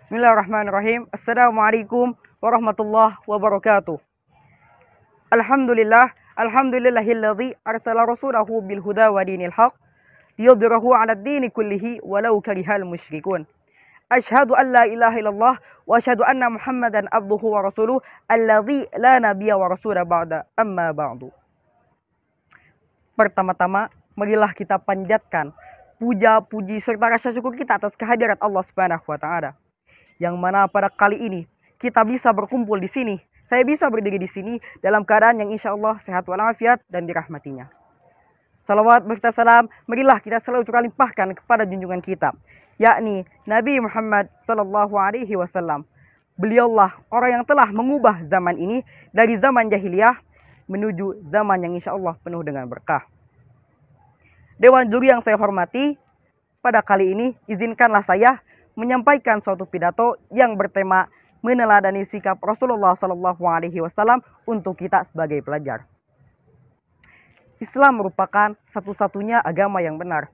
Bismillahirrahmanirrahim. Assalamualaikum warahmatullahi wabarakatuh. Alhamdulillahilladzi arsala rasulahu bil huda wa dinil haq liyudhhirahu 'ala ad-dini kullihi walau karihal musyrikun. Asyhadu an la ilaha illallah wa asyhadu anna Muhammadan abduhu wa rasuluh alladzi la nabiyya wa rasula ba'da, amma ba'du. Pertama-tama, marilah kita panjatkan puja, puji serta rasa syukur kita atas kehadirat Allah Subhanahu wa taala. Yang mana pada kali ini kita bisa berkumpul di sini. Saya bisa berdiri di sini dalam keadaan yang insya Allah sehat walafiat dan dirahmatinya. Salawat berserta salam, marilah kita selalu terlimpahkan kepada junjungan kita, yakni Nabi Muhammad Sallallahu Alaihi Wasallam. Beliaulah orang yang telah mengubah zaman ini dari zaman jahiliyah menuju zaman yang insya Allah penuh dengan berkah. Dewan juri yang saya hormati, pada kali ini izinkanlah saya menyampaikan suatu pidato yang bertema meneladani sikap Rasulullah Sallallahu Alaihi Wasallam untuk kita sebagai pelajar. Islam merupakan satu-satunya agama yang benar.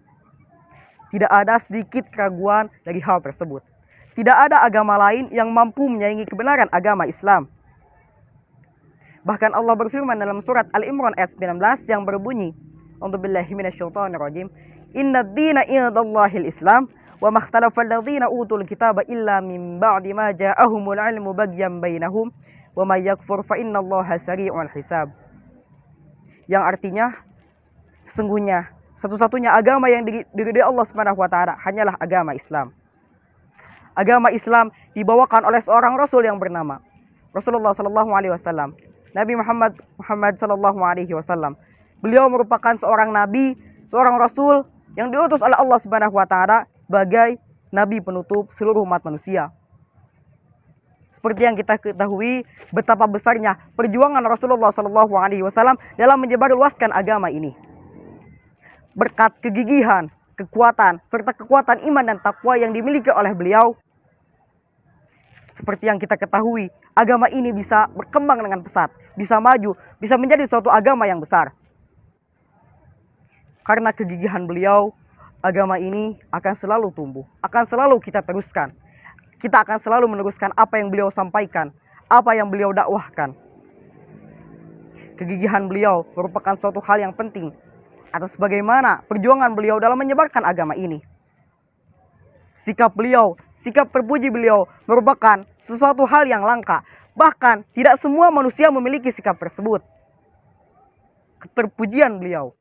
Tidak ada sedikit keraguan dari hal tersebut. Tidak ada agama lain yang mampu menyaingi kebenaran agama Islam. Bahkan Allah berfirman dalam surat Al-Imran ayat 19 yang berbunyi, "A'udzubillahi minasyaitonirrajim. Inna ad-dina 'indallahil Islam. Wa makhtalafa alladhina utul kitaba illa min ba'di ma ja'ahumul 'ilmu baghyan bainahum wa may yakfur fa innallaha sari'ul hisab." Yang artinya, sesungguhnya satu-satunya agama yang diridhai Allah Subhanahu wa taala hanyalah agama Islam. Agama Islam dibawakan oleh seorang rasul yang bernama Rasulullah sallallahu alaihi wasallam. Nabi Muhammad sallallahu alaihi wasallam. Beliau merupakan seorang nabi, seorang rasul yang diutus oleh Allah Subhanahu wa taala sebagai nabi penutup seluruh umat manusia. Seperti yang kita ketahui betapa besarnya perjuangan Rasulullah Shallallahu Alaihi Wasallam dalam menyebarluaskan agama ini. Berkat kegigihan, kekuatan, serta kekuatan iman dan takwa yang dimiliki oleh beliau, seperti yang kita ketahui, agama ini bisa berkembang dengan pesat, bisa maju, bisa menjadi suatu agama yang besar. Karena kegigihan beliau, agama ini akan selalu tumbuh, akan selalu kita teruskan. Kita akan selalu meneruskan apa yang beliau sampaikan, apa yang beliau dakwahkan. Kegigihan beliau merupakan suatu hal yang penting atas bagaimana perjuangan beliau dalam menyebarkan agama ini. Sikap beliau, sikap terpuji beliau merupakan sesuatu hal yang langka. Bahkan tidak semua manusia memiliki sikap tersebut. Keterpujian beliau,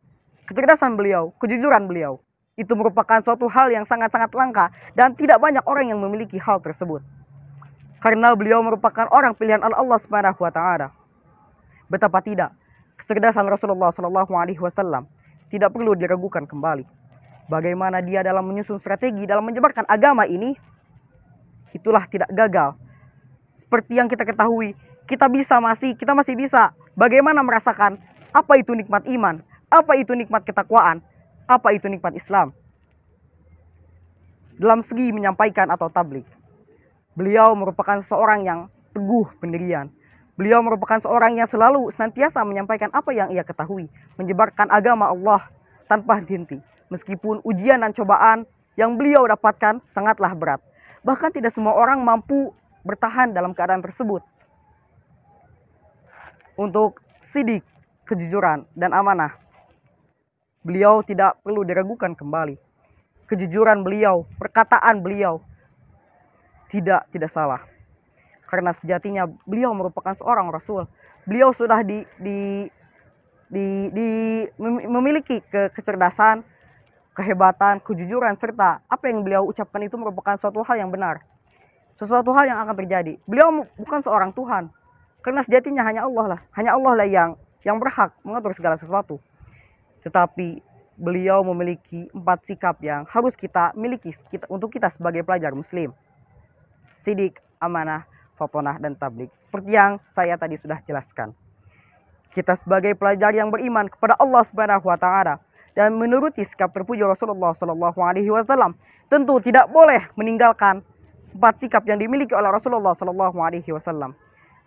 kecerdasan beliau, kejujuran beliau, itu merupakan suatu hal yang sangat-sangat langka dan tidak banyak orang yang memiliki hal tersebut. Karena beliau merupakan orang pilihan Allah Subhanahu wa taala. Betapa tidak kecerdasan Rasulullah Shallallahu alaihi wasallam tidak perlu diragukan kembali. Bagaimana dia dalam menyusun strategi dalam menyebarkan agama ini, itulah tidak gagal. Seperti yang kita ketahui, kita masih bisa bagaimana merasakan apa itu nikmat iman, apa itu nikmat ketakwaan, apa itu nikmat Islam. Dalam segi menyampaikan atau tabligh, beliau merupakan seorang yang teguh pendirian. Beliau merupakan seorang yang selalu senantiasa menyampaikan apa yang ia ketahui, menyebarkan agama Allah tanpa henti. Meskipun ujian dan cobaan yang beliau dapatkan sangatlah berat. Bahkan tidak semua orang mampu bertahan dalam keadaan tersebut. Untuk sidik, kejujuran, dan amanah, beliau tidak perlu diragukan kembali. Kejujuran beliau, perkataan beliau tidak salah. Karena sejatinya beliau merupakan seorang rasul. Beliau sudah memiliki kecerdasan, kehebatan, kejujuran, serta apa yang beliau ucapkan itu merupakan suatu hal yang benar. Sesuatu hal yang akan terjadi. Beliau bukan seorang Tuhan. Karena sejatinya hanya Allah lah yang berhak mengatur segala sesuatu. Tetapi beliau memiliki 4 sikap yang harus kita miliki untuk kita sebagai pelajar muslim. Sidik, amanah, fatonah, dan tabligh. Seperti yang saya tadi sudah jelaskan. Kita sebagai pelajar yang beriman kepada Allah Subhanahu wa taala dan menuruti sikap terpuji Rasulullah Shallallahu alaihi wasallam, tentu tidak boleh meninggalkan 4 sikap yang dimiliki oleh Rasulullah Shallallahu alaihi wasallam.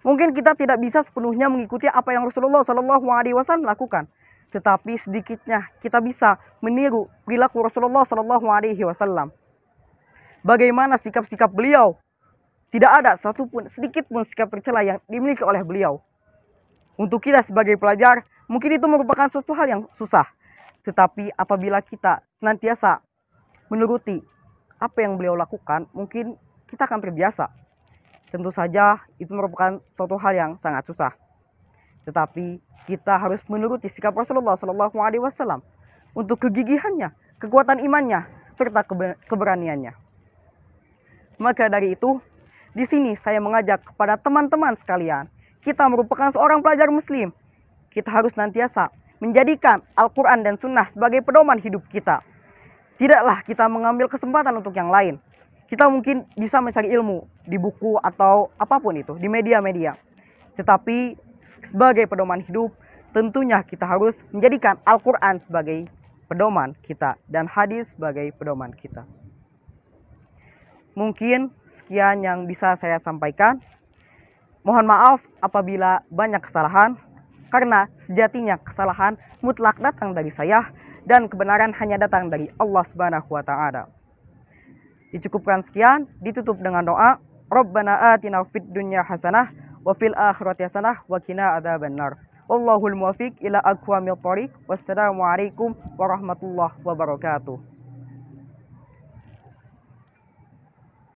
Mungkin kita tidak bisa sepenuhnya mengikuti apa yang Rasulullah Shallallahu alaihi wasallam lakukan, tetapi sedikitnya kita bisa meniru perilaku Rasulullah Shallallahu alaihi wasallam. Bagaimana sikap-sikap beliau Tidak ada satupun, sedikit pun sikap tercela yang dimiliki oleh beliau. Untuk kita sebagai pelajar, mungkin itu merupakan suatu hal yang susah. Tetapi apabila kita senantiasa menuruti apa yang beliau lakukan, mungkin kita akan terbiasa. Tentu saja itu merupakan suatu hal yang sangat susah. Tetapi kita harus menuruti sikap Rasulullah SAW untuk kegigihannya, kekuatan imannya, serta keberaniannya. Maka dari itu, di sini saya mengajak kepada teman-teman sekalian, kita merupakan seorang pelajar muslim. Kita harus nantiasa menjadikan Al-Quran dan Sunnah sebagai pedoman hidup kita. Tidaklah kita mengambil kesempatan untuk yang lain. Kita mungkin bisa mencari ilmu di buku atau apapun itu, di media-media. Tetapi sebagai pedoman hidup, tentunya kita harus menjadikan Al-Quran sebagai pedoman kita dan hadis sebagai pedoman kita. Mungkin sekian yang bisa saya sampaikan. Mohon maaf apabila banyak kesalahan, karena sejatinya kesalahan mutlak datang dari saya dan kebenaran hanya datang dari Allah Subhanahu wa taala. Dicukupkan sekian, ditutup dengan doa, Rabbana atina fid dunya hasanah wa fil akhirati hasanah wa qina adzabannar. Wallahul muwaffiq ila aqwamit thoriq. Wassalamualaikum warahmatullahi wabarakatuh.